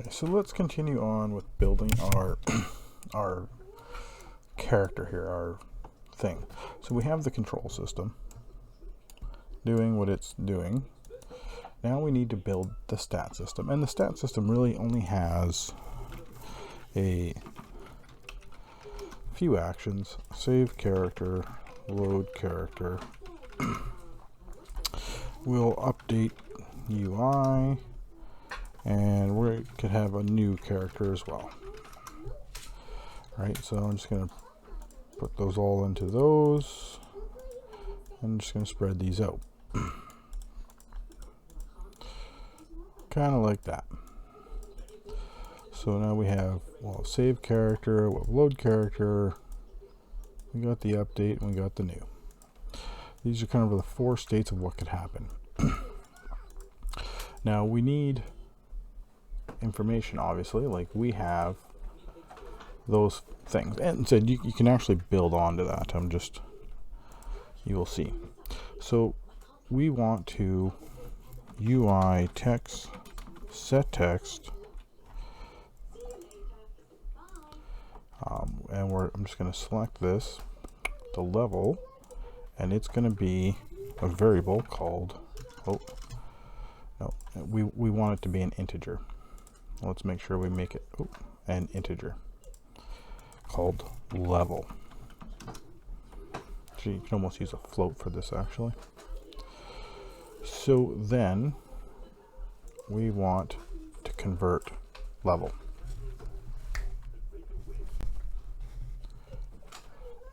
Okay, so let's continue on with building our our character here, our thing. So we have the control system doing what it's doing. Now we need to build the stat system, and the stat system really only has a few actions: save character, load character. We'll update UI, and we could have a new character as well. Right, so I'm just going to put those all into those. I'm just going to spread these out. Kind of like that. So now we have, well, save character, we'll load character, we got the update, and we got the new. These are kind of the four states of what could happen. Now we need information, obviously, like we have those things, and said you can actually build onto that. You will see. So we want to UI text set text, and I'm just going to select this, the level, and it's going to be a variable called, we want it to be an integer. Let's make sure we make it an integer called level. So you can almost use a float for this, actually. So then we want to convert level.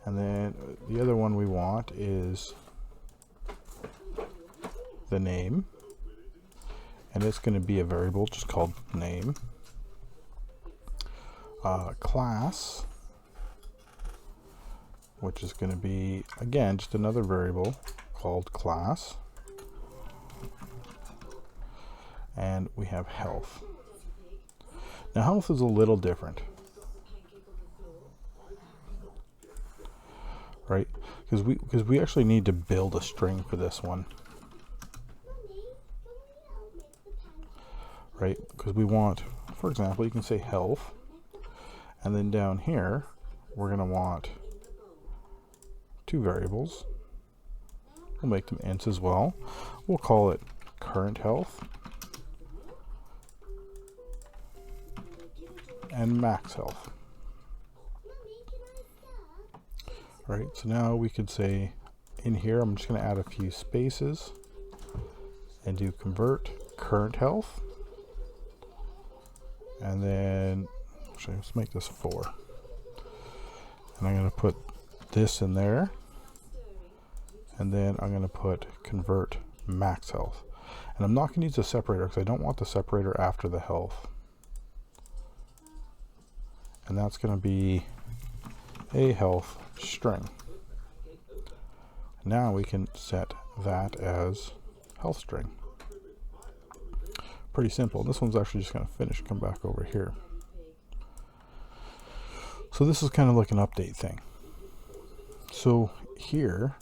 And then the other one we want is the name, and it's going to be a variable just called name. Class, which is going to be, again, just another variable called class. And we have health. Now health is a little different, right? Because we actually need to build a string for this one, right? Because we want, for example, you can say health, and then down here we're going to want two variables. We'll make them ints as well. We'll call it current health and max health. Right, so now we could say in here, I'm just going to add a few spaces and do convert current health, and then actually let's make this 4, and I'm going to put this in there, and then I'm going to put convert max health, and I'm not going to use a separator because I don't want the separator after the health, and that's going to be a health string. Now we can set that as health string. Pretty simple. This one's actually just going to finish, come back over here. So this is kind of like an update thing. So here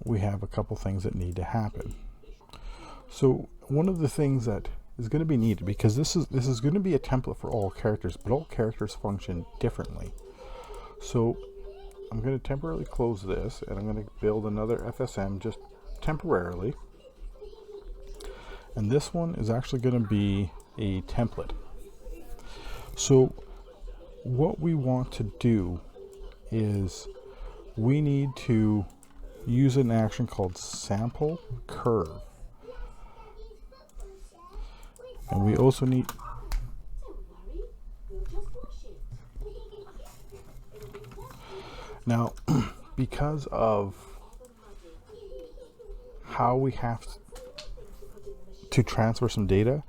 we have a couple things that need to happen. So one of the things that is going to be needed, because this is going to be a template for all characters, but all characters function differently. So I'm going to temporarily close this, and I'm going to build another FSM just temporarily. And this one is actually going to be a template. So what we want to do is we need to use an action called sample curve. And we also need now, because of how we have to transfer some data,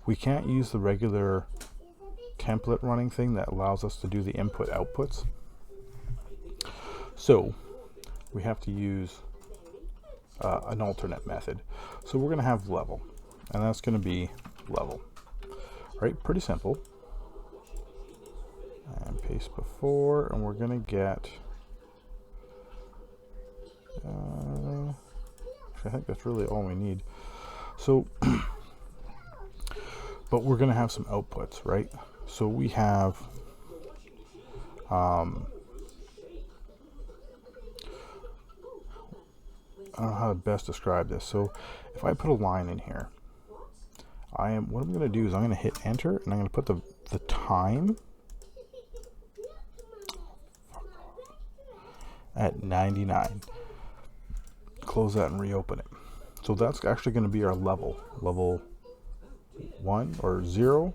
we can't use the regular template running thing that allows us to do the input outputs. So we have to use an alternate method. So we're going to have level, and that's going to be level. Right, pretty simple. And paste before, and we're going to get I think that's really all we need. So but we're going to have some outputs, right? So we have I don't know how to best describe this. So if I put a line in here, what I'm going to do is I'm going to hit enter, and I'm going to put the time at 99. Close that and reopen it. So that's actually going to be our level 1 or 0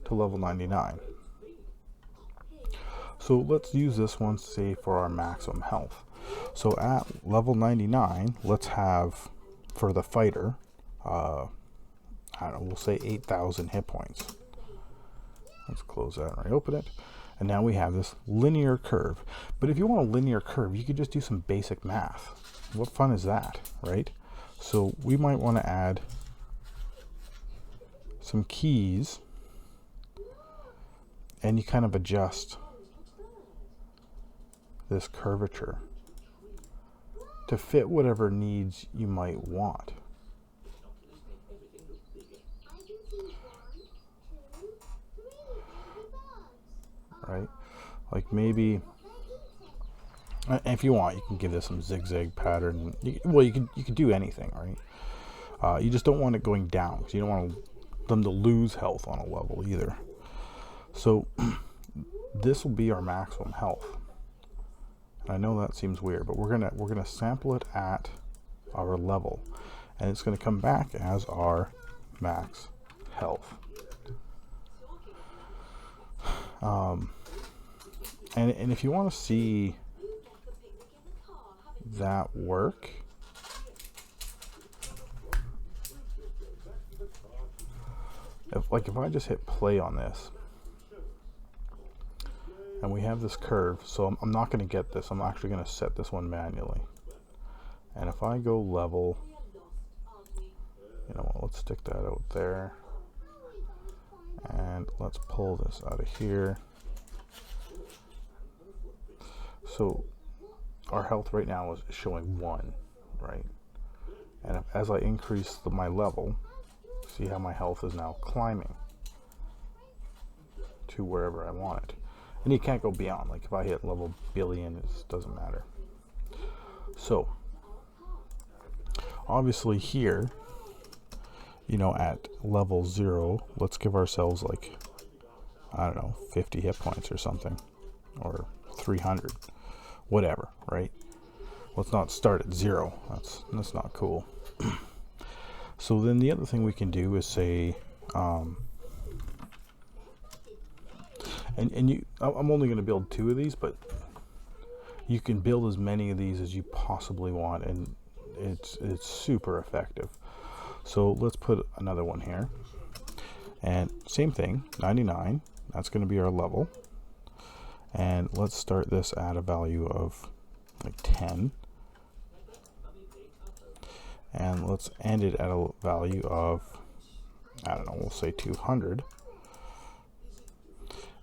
to level 99. So let's use this one, say, for our maximum health. So at level 99, let's have, for the fighter, I don't know, we'll say 8,000 hit points. Let's close that and reopen it. And now we have this linear curve. But if you want a linear curve, you could just do some basic math. What fun is that, right? So we might want to add some keys, and you kind of adjust this curvature to fit whatever needs you might want. Right? Like maybe, if you want, you can give this some zigzag pattern. Well, you could do anything, right? You just don't want it going down, because you don't want them to lose health on a level either. So this will be our maximum health. I know that seems weird, but we're gonna sample it at our level, and it's gonna come back as our max health. And if you want to see that work, if I just hit play on this, and we have this curve, so I'm not going to get this. I'm actually going to set this one manually. And if I go level, you know what, let's stick that out there, and let's pull this out of here. So our health right now is showing 1, right? And as I increase my level, see how my health is now climbing to wherever I want it. And you can't go beyond. Like if I hit level billion, it doesn't matter. So obviously here, you know, at level 0, let's give ourselves like, I don't know, 50 hit points or something, or 300, whatever, right? Let's not start at 0. That's not cool. So then the other thing we can do is say, I'm only going to build 2 of these, but you can build as many of these as you possibly want, and it's super effective. So let's put another one here, and same thing, 99. That's going to be our level, and let's start this at a value of like 10, and let's end it at a value of, I don't know, we'll say 200.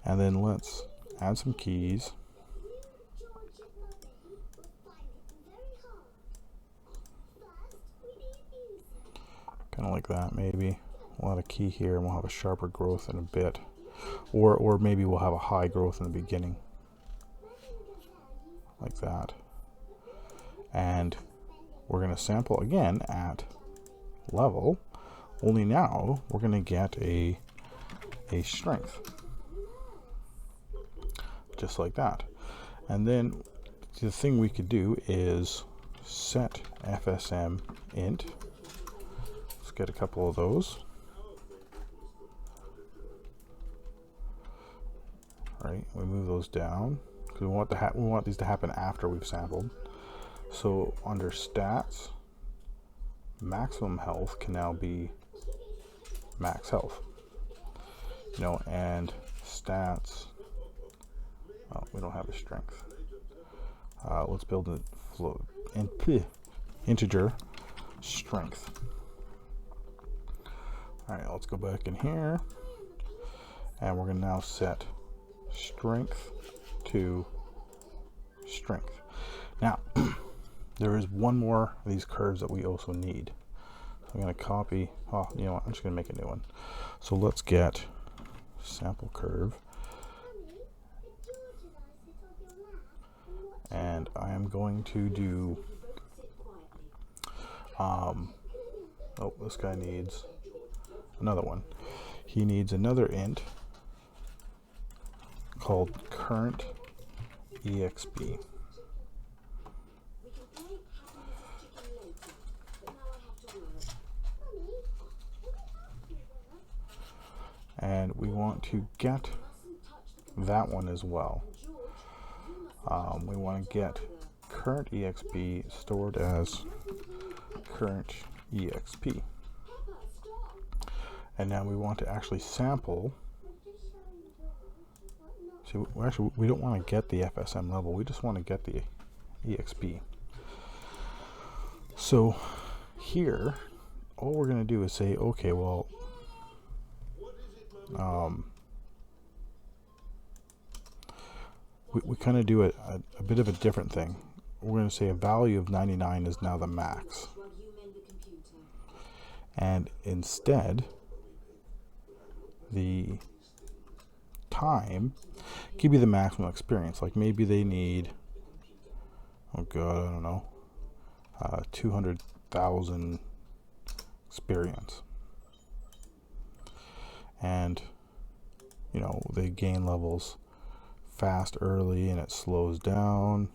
And then let's add some keys. Kind of like that, maybe. We'll add a key here, and we'll have a sharper growth in a bit. Or maybe we'll have a high growth in the beginning. Like that. And we're going to sample again at level, only now we're going to get a strength. Just like that. And then the thing we could do is set FSM int. Let's get a couple of those. Right, we move those down because we want these to happen after we've sampled. So under stats, maximum health can now be max health. You know, and stats. Oh, we don't have a strength. Let's build a float integer strength. All right, let's go back in here, and we're going to now set strength to strength. Now, there is one more of these curves that we also need. I'm going to copy, oh, you know what, I'm just going to make a new one. So let's get sample curve, and I am going to do, oh, this guy needs another one. He needs another int called current exp. And we want to get that one as well. We want to get current exp stored as current exp. And now we want to actually sample. See, actually, we don't want to get the FSM level. We just want to get the exp. So here, all we're going to do is say, okay, well, we kind of do a bit of a different thing. We're going to say a value of 99 is now the max. And instead, the time give you the maximum experience. Like maybe they need, oh god, I don't know, 200,000 experience. And, you know, they gain levels fast early and it slows down.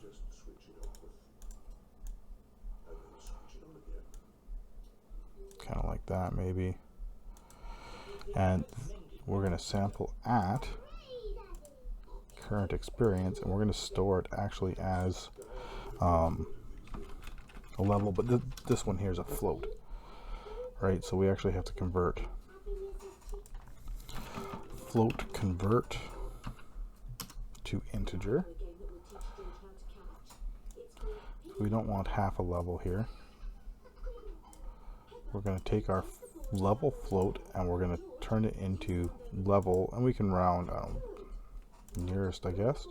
Kind of like that maybe. And we're going to sample at current experience, and we're going to store it actually as a level, but this one here is a float, right? So we actually have to convert float convert to integer. So we don't want half a level here. We're going to take our level float and we're going to turn it into level, and we can round nearest, I guess.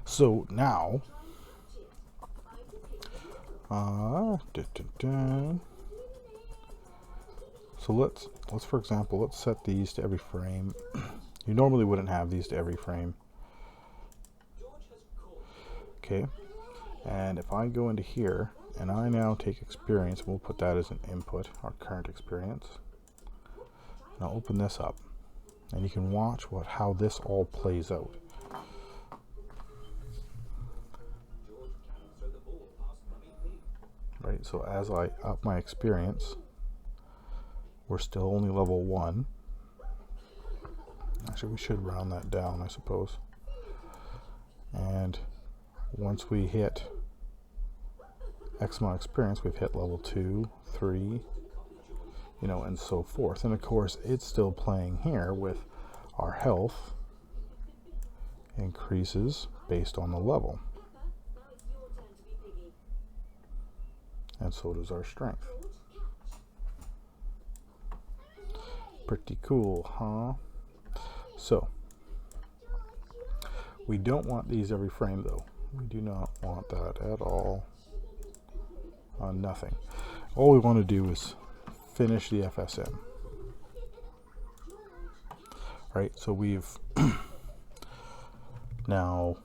So now so let's for example, let's set these to every frame. You normally wouldn't have these to every frame. Okay, and if I go into here and I now take experience, we'll put that as an input, our current experience. And I'll open this up, and you can watch how this all plays out. Right, so as I up my experience, we're still only level 1. Actually, we should round that down, I suppose. And once we hit X amount of experience, we've hit level 2, 3, you know, and so forth. And of course, it's still playing here with our health increases based on the level. And so does our strength. Pretty cool, huh? So, we don't want these every frame though. We do not want that at all. Nothing. All we want to do is finish the FSM. Right, so we've now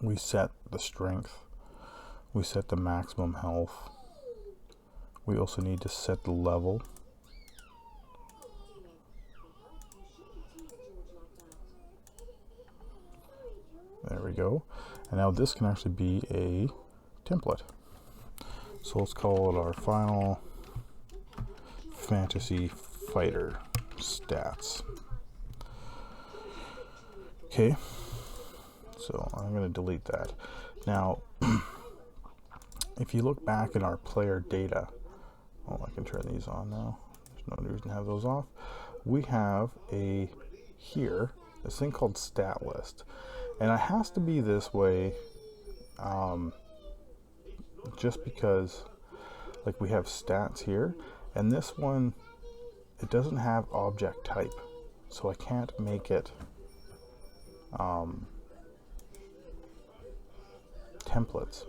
we set the strength, we set the maximum health, we also need to set the level. There we go. And now this can actually be a template. So let's call it our Final Fantasy Fighter stats. Okay, so I'm going to delete that. Now, if you look back at our player data, oh, I can turn these on now. There's no reason to have those off. We have here this thing called stat list, and it has to be this way just because, like, we have stats here, and this one, it doesn't have object type, so I can't make it templates.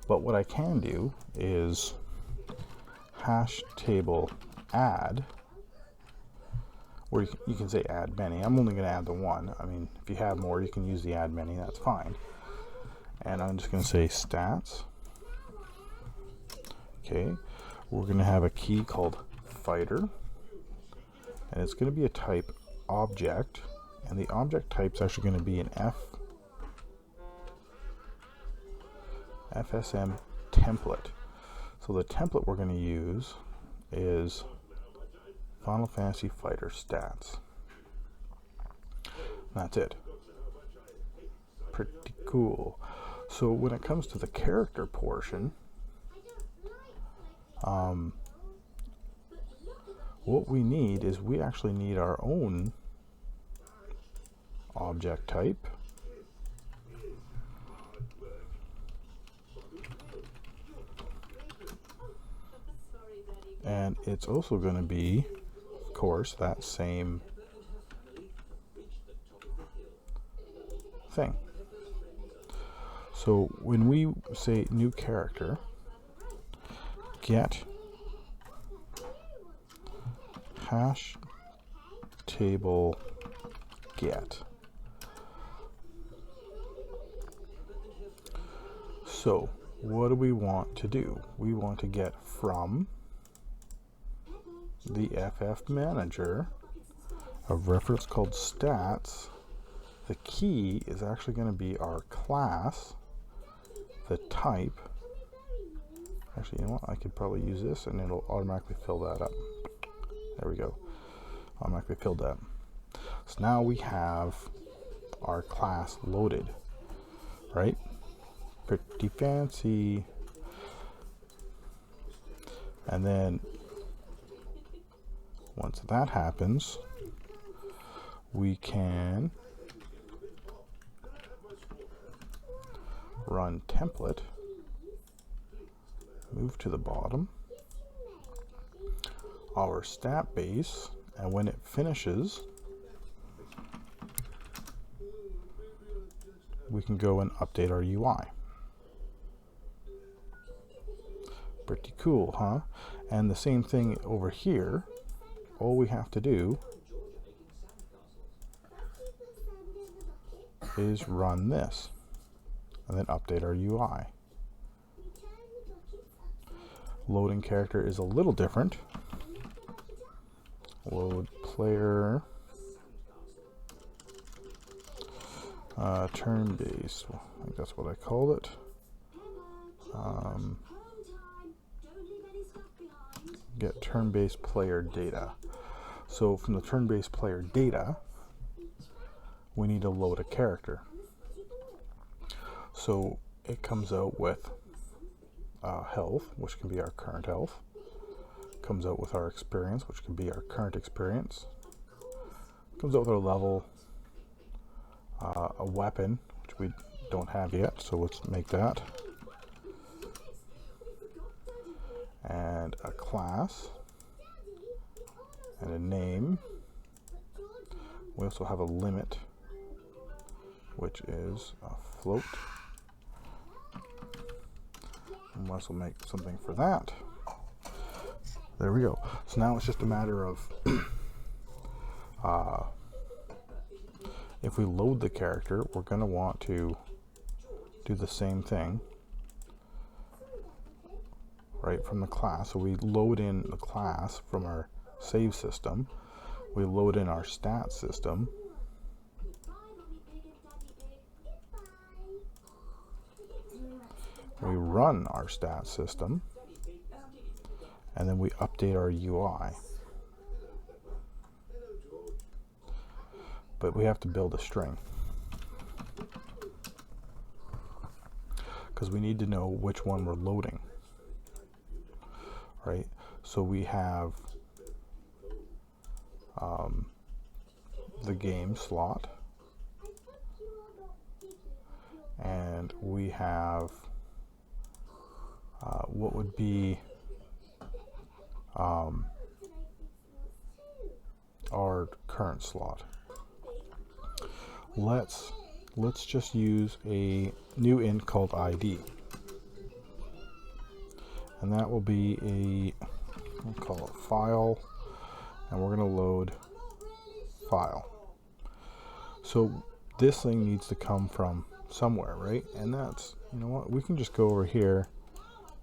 But what I can do is hash table add, or you can say add many. I'm only going to add the one. I mean, if you have more, you can use the add many, that's fine. And I'm just going to say stats. Okay, we're going to have a key called fighter, and it's going to be a type object, and the object type is actually going to be an FSM template. So the template we're going to use is Final Fantasy Fighter stats. That's it. Pretty cool. So when it comes to the character portion, what we need is we actually need our own object type. And it's also going to be, of course, that same thing. So when we say new character, get hash table get. So what do we want to do? We want to get from the FF manager a reference called stats. The key is actually going to be our class, the type. Actually, you know what? I could probably use this and it'll automatically fill that up. There we go. Automatically filled that. So now we have our class loaded, right? Pretty fancy. And then once that happens, we can run template, move to the bottom, our stat base, and when it finishes, we can go and update our UI. Pretty cool, huh? And the same thing over here. All we have to do is run this and then update our UI. Loading character is a little different. Load player turn-based. I think that's what I called it. Get turn-based player data. So from the turn-based player data, we need to load a character. So it comes out with health, which can be our current health. Comes out with our experience, which can be our current experience. Comes out with our level, a weapon, which we don't have yet, so let's make that. And a class, and a name. We also have a limit, which is a float. Unless we'll make something for that. There we go. So now it's just a matter of if we load the character, we're going to want to do the same thing right from the class. So we load in the class from our save system. We load in our stat system. We run our stat system. And then we update our UI. But we have to build a string, because we need to know which one we're loading, right? So we have the game slot, and we have what would be our current slot. Let's just use a new int called ID, and that will be a We'll call it file, and we're going to load file. So this thing needs to come from somewhere, right? And that's, you know what, we can just go over here,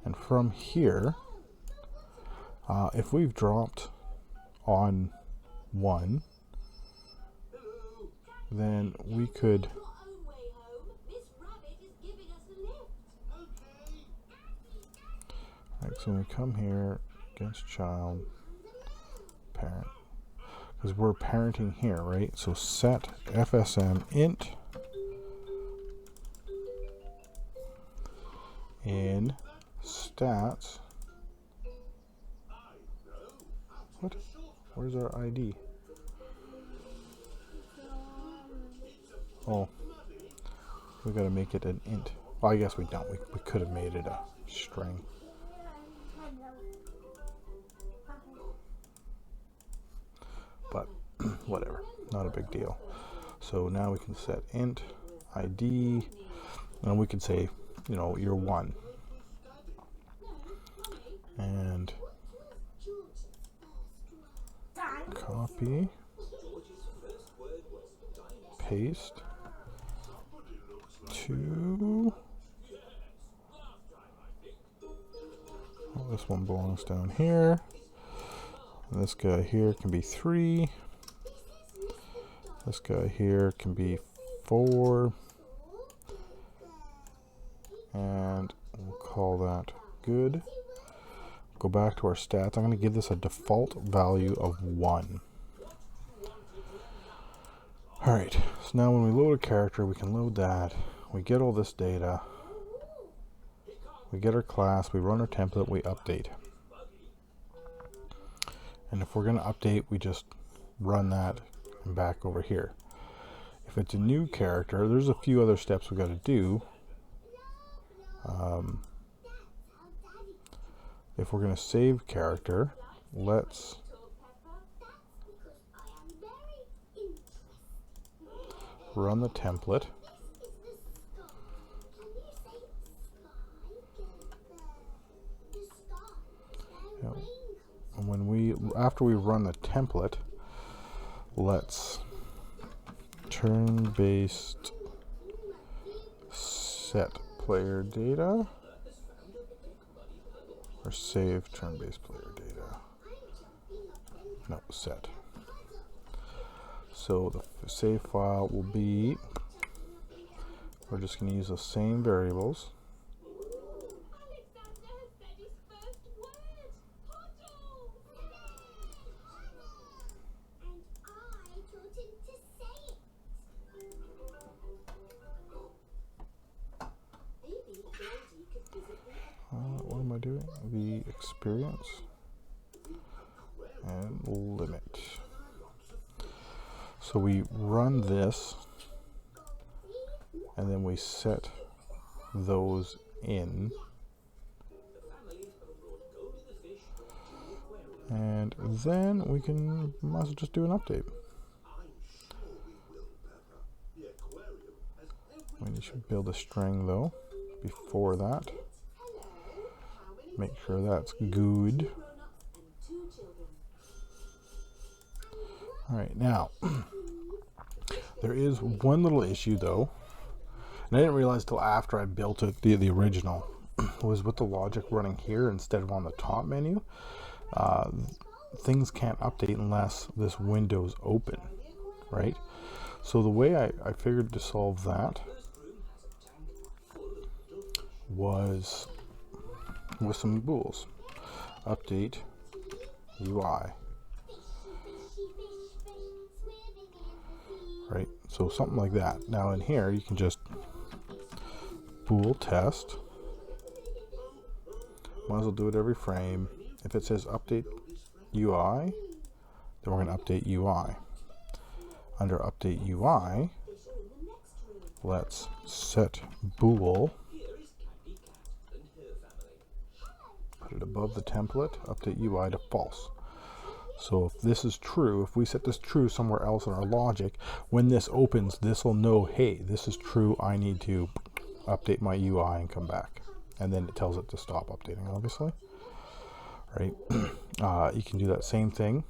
and from here, if we've dropped on 1, then we could right, so we come here against child parent, because we're parenting here, right? So set FSM int in stats. What? Where's our ID? Oh, we gotta make it an int. Well, I guess we don't. We could have made it a string. But whatever, not a big deal. So now we can set int ID, and we can say, you know, you're 1. And copy, paste to, well, this one belongs down here. And this guy here can be 3. This guy here can be 4. And we'll call that good. Go back to our stats. I'm going to give this a default value of 1. Alright, so now when we load a character, we can load that. We get all this data. We get our class, we run our template, we update. And if we're going to update, we just run that and back over here. If it's a new character, there's a few other steps we got to do. If we're going to save character, let's run the template. Yep. And when after we run the template, let's turn-based set player data, or save turn-based player data. No, set. So the save file will be, we're just going to use the same variables. What am I doing? The experience and limit. So we run this, and then we set those in, and then we can might as well just do an update. We should build a string though before that. Make sure that's good. Alright, now there is one little issue though, and I didn't realize till after I built it, the original, was with the logic running here instead of on the top menu. Things can't update unless this window's open, right? So the way I figured to solve that was with some bools. Update UI. Right, so something like that. Now in here you can just bool test. Might as well do it every frame. If it says update UI, then we're going to update UI. Under update UI, let's set bool. Put it above the template, update UI to false. So if this is true, if we set this true somewhere else in our logic, when this opens, this will know, hey, this is true, I need to update my UI and come back. And then it tells it to stop updating, obviously. right? You can do that same thing,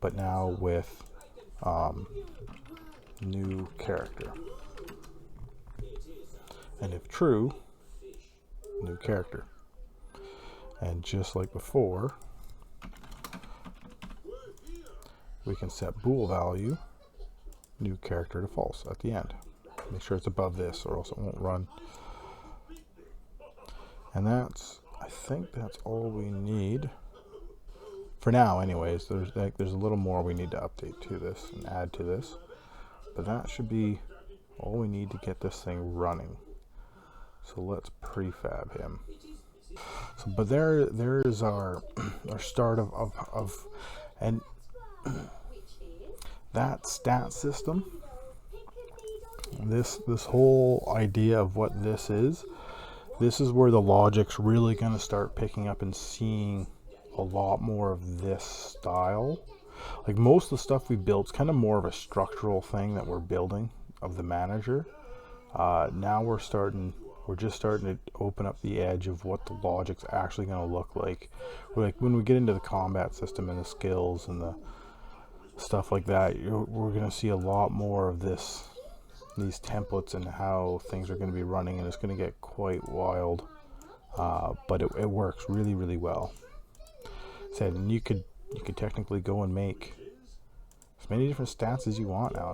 but now with new character. And if true, new character. And just like before, we can set bool value, new character to false at the end. Make sure it's above this or else it won't run. And that's, I think that's all we need. For now anyways, there's a little more we need to update to this and add to this. But that should be all we need to get this thing running. So let's prefab him. So, but there's our start of and that stat system. This whole idea of what this is where the logic's really going to start picking up and seeing a lot more of this style. Like most of the stuff we built is kind of more of a structural thing that we're building of the manager. Now we're just starting to open up the edge of what the logic's actually going to look like. Like when we get into the combat system and the skills and the stuff like that, we're going to see a lot more of these templates and how things are going to be running, and it's going to get quite wild. But it works really, really well. And you could technically go and make as many different stats as you want now.